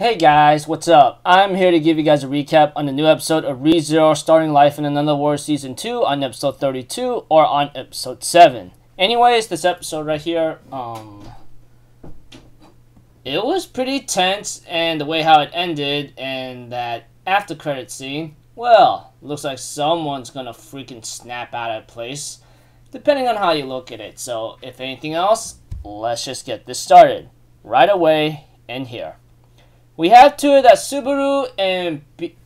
Hey guys, what's up? I'm here to give you guys a recap on the new episode of ReZero Starting Life in Another World Season 2 on episode 32 or on episode 7. Anyways, this episode right here, it was pretty tense, and the way how it ended and that after credit scene, well, looks like someone's gonna freaking snap out of place, depending on how you look at it. So, if anything else, let's just get this started right away and here. We have to that Subaru and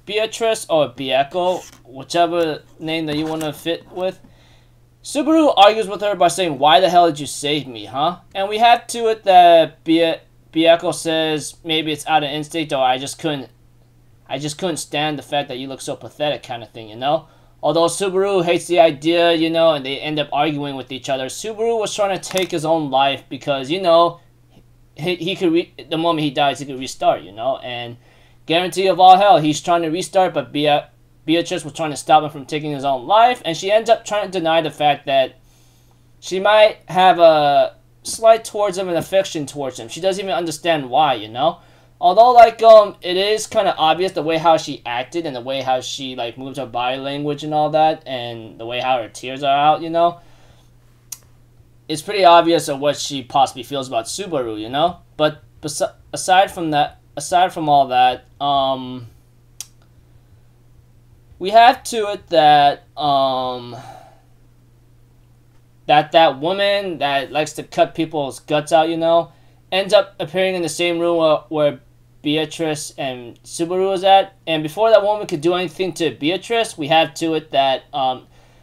Beatrice, or Bieko, whichever name that you want to fit with. Subaru argues with her by saying, "Why the hell did you save me, huh?" And we have to it that Bieko says, maybe it's out of instinct, or I just couldn't stand the fact that you look so pathetic, kind of thing, you know? Although Subaru hates the idea, you know, and they end up arguing with each other. Subaru was trying to take his own life because, you know, he could the moment he dies, he could restart, you know, and guarantee of all hell, he's trying to restart, but Beatrice was trying to stop him from taking his own life, and she ends up trying to deny the fact that she might have a slight towards him and affection towards him. She doesn't even understand why, you know. Although, like, it is kind of obvious the way how she acted and the way how she, like, moves her body language and all that, and the way how her tears are out, you know. It's pretty obvious of what she possibly feels about Subaru, you know? But aside from all that, we have to it that, that woman that likes to cut people's guts out, you know, ends up appearing in the same room where Beatrice and Subaru is at. And before that woman could do anything to Beatrice, we have to it that,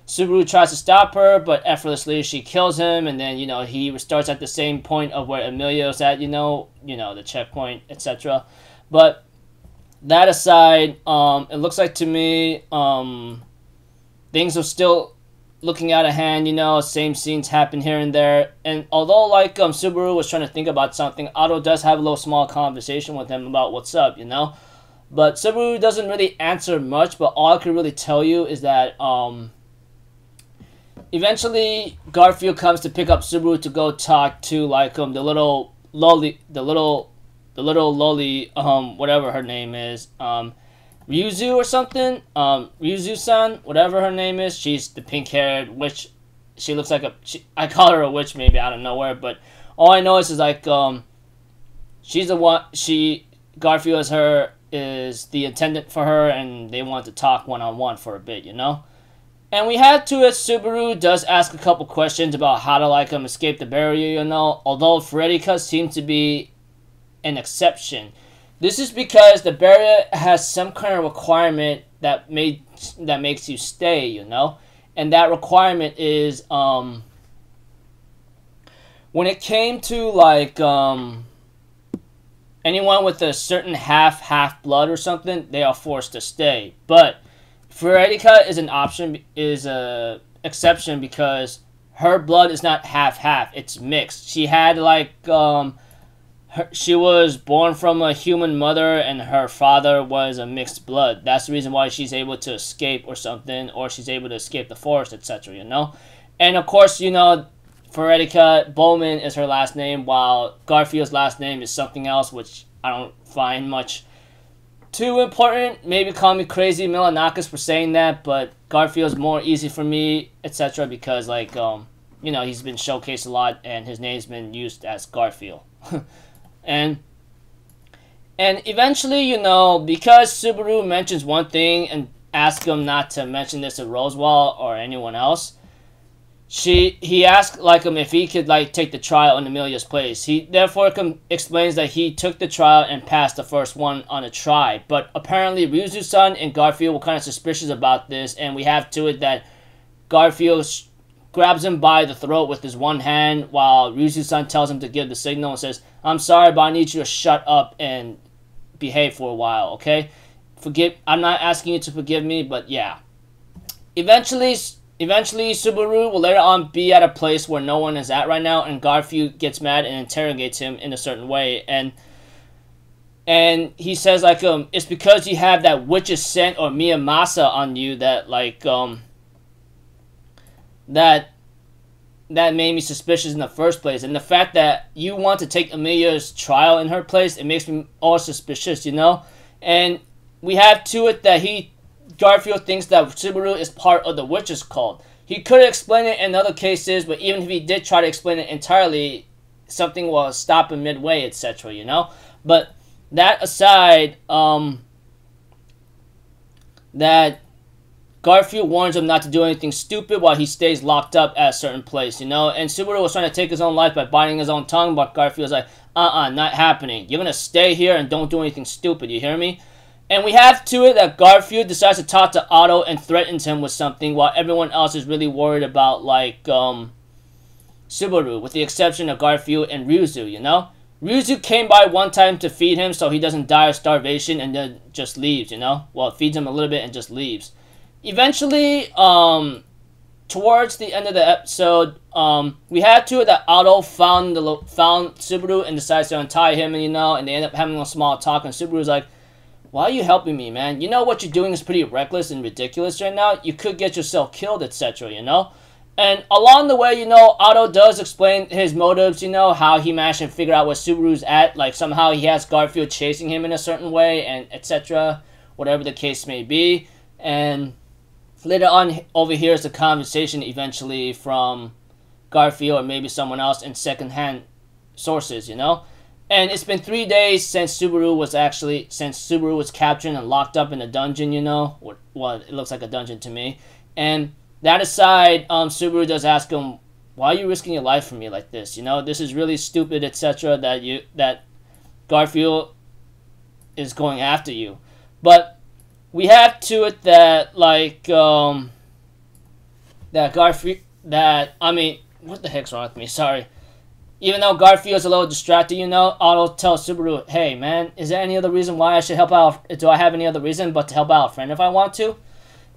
Subaru tries to stop her, but effortlessly she kills him, and then, you know, he starts at the same point of where Emilio's at, you know, the checkpoint, etc. But that aside, it looks like to me, things are still looking out of hand, you know, same scenes happen here and there, and although, like, Subaru was trying to think about something, Otto does have a little small conversation with him about what's up, you know, but Subaru doesn't really answer much, but all I can really tell you is that, eventually, Garfield comes to pick up Subaru to go talk to, like, the little loli, whatever her name is, Ryuzu or something, Ryuzu-san, whatever her name is. She's the pink-haired witch. She looks like I call her a witch maybe out of nowhere, but all I know is like, she's the one, Garfield is the attendant for her, and they want to talk one-on-one for a bit, you know? And we had to it, Subaru does ask a couple questions about how to, like, escape the barrier, you know, although Frederica seems to be an exception. This is because the barrier has some kind of requirement that makes you stay, you know, and that requirement is, when it came to, like, anyone with a certain half blood or something, they are forced to stay, but Frederica is a exception because her blood is not half, it's mixed. She had, like, she was born from a human mother and her father was a mixed blood. That's the reason why she's able to escape or something, or she's able to escape the forest, etc., you know? And, of course, you know, Frederica Bowman is her last name, while Garfield's last name is something else, which I don't find much too important. Maybe call me crazy Milanakis for saying that, but Garfield's more easy for me, etc., because, like, you know, he's been showcased a lot and his name's been used as Garfield. and eventually, you know, because Subaru mentions one thing and asks him not to mention this to Roswell or anyone else, he asked, like, if he could, like, take the trial in Amelia's place. He therefore explains that he took the trial and passed the first one on a try. But apparently Ryuzu-san and Garfield were kind of suspicious about this, and we have to it that Garfield grabs him by the throat with his one hand, while Ryuzu-san tells him to give the signal and says, "I'm sorry, but I need you to shut up and behave for a while, okay? I'm not asking you to forgive me, but yeah." Eventually, Subaru will later on be at a place where no one is at right now, and Garfield gets mad and interrogates him in a certain way, and he says, like, it's because you have that witch's scent or Miyamasa on you that, like, that made me suspicious in the first place. And the fact that you want to take Emilia's trial in her place, it makes me all suspicious, you know? And we have to it that Garfield thinks that Subaru is part of the witch's cult. He could explain it in other cases, but even if he did try to explain it entirely, something will stop him midway, etc., you know? But that aside, that Garfield warns him not to do anything stupid while he stays locked up at a certain place, you know? And Subaru was trying to take his own life by biting his own tongue, but Garfield's like, not happening. You're gonna stay here and don't do anything stupid, you hear me? And we have to it that Garfield decides to talk to Otto and threatens him with something while everyone else is really worried about, like, Subaru, with the exception of Garfield and Ryuzu, you know? Ryuzu came by one time to feed him so he doesn't die of starvation and then just leaves, you know? Well, it feeds him a little bit and just leaves. Eventually, towards the end of the episode, we had to it that Otto found Subaru and decides to untie him, and, you know, and they end up having a small talk, and Subaru's like, why are you helping me, man? You know what you're doing is pretty reckless and ridiculous right now. You could get yourself killed, etc., you know? And along the way, you know, Otto does explain his motives, you know, how he managed to figure out where Subaru's at. Like, somehow he has Garfield chasing him in a certain way, and etc., whatever the case may be. And later on, overhears the conversation eventually from Garfield or maybe someone else in secondhand sources, you know? And it's been 3 days since Subaru was captured and locked up in a dungeon, you know? Well, it looks like a dungeon to me. And that aside, Subaru does ask him, why are you risking your life for me like this? You know, this is really stupid, etc., that Garfield is going after you. But we have to it that, like, what the heck's wrong with me? Sorry. Even though Garfield's a little distracted, you know, Otto tells Subaru, hey, man, is there any other reason why I should help out? Do I have any other reason but to help out a friend if I want to?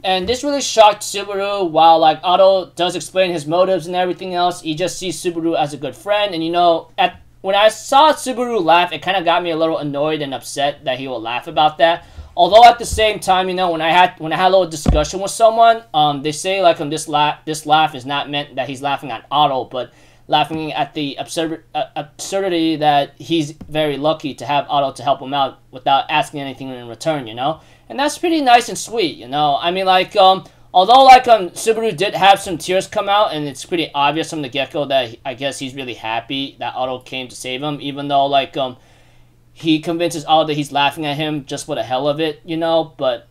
And this really shocked Subaru. While, like, Otto does explain his motives and everything else, he just sees Subaru as a good friend. And, you know, when I saw Subaru laugh, it kind of got me a little annoyed and upset that he will laugh about that. Although at the same time, you know, when I had a little discussion with someone, they say, like, this laugh is not meant that he's laughing at Otto, but laughing at the absurdity that he's very lucky to have Otto to help him out without asking anything in return, you know? And that's pretty nice and sweet, you know? I mean, like, although, like, Subaru did have some tears come out, and it's pretty obvious from the get-go that I guess he's really happy that Otto came to save him, even though, like, he convinces Otto that he's laughing at him just for the hell of it, you know? But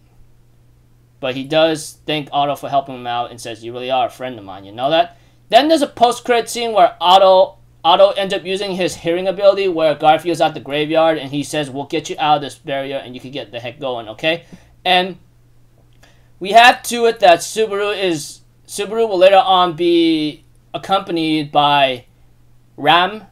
he does thank Otto for helping him out and says, you really are a friend of mine, you know that? Then there's a post-credit scene where Otto ends up using his hearing ability where Garfield's at the graveyard and he says, we'll get you out of this barrier and you can get the heck going, okay? And we have to it that Subaru will later on be accompanied by Ram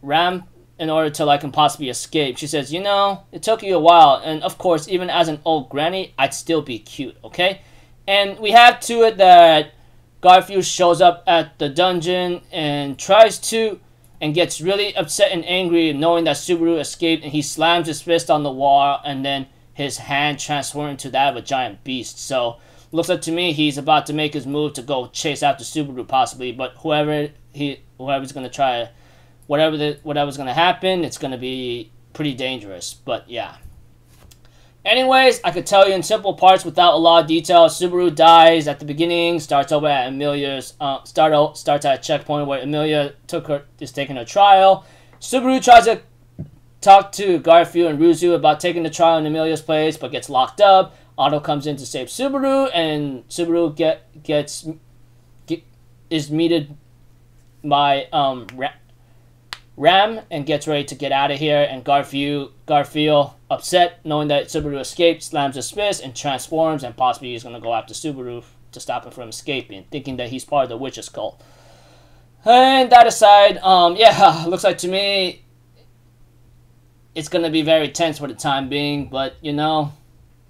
in order to, like, possibly escape. She says, you know, it took you a while, and of course, even as an old granny, I'd still be cute, okay? And we have to it that Garfield shows up at the dungeon and gets really upset and angry knowing that Subaru escaped, and he slams his fist on the wall and then his hand transforms into that of a giant beast. So looks like to me he's about to make his move to go chase after Subaru possibly, but whoever's gonna try, whatever's gonna happen, it's gonna be pretty dangerous. But yeah. Anyways, I could tell you in simple parts without a lot of detail. Subaru dies at the beginning, starts over at Emilia's, starts at a checkpoint where Emilia is taking her trial. Subaru tries to talk to Garfield and Ryuzu about taking the trial in Emilia's place, but gets locked up. Otto comes in to save Subaru, and Subaru is meted by Ram and gets ready to get out of here, and Garfield, upset knowing that Subaru escaped, slams his fist and transforms, and possibly he's going to go after Subaru to stop him from escaping, thinking that he's part of the witch's cult. And that aside, yeah, looks like to me it's going to be very tense for the time being, but, you know,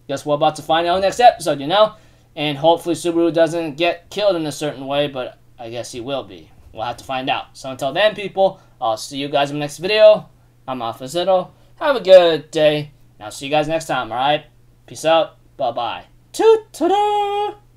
guess we're about to find out next episode, you know? And hopefully Subaru doesn't get killed in a certain way, but I guess he will be. We'll have to find out. So until then, people, I'll see you guys in the next video. I'm Alpha. Have a good day. And I'll see you guys next time, alright? Peace out. Bye-bye. Toot-ta-da!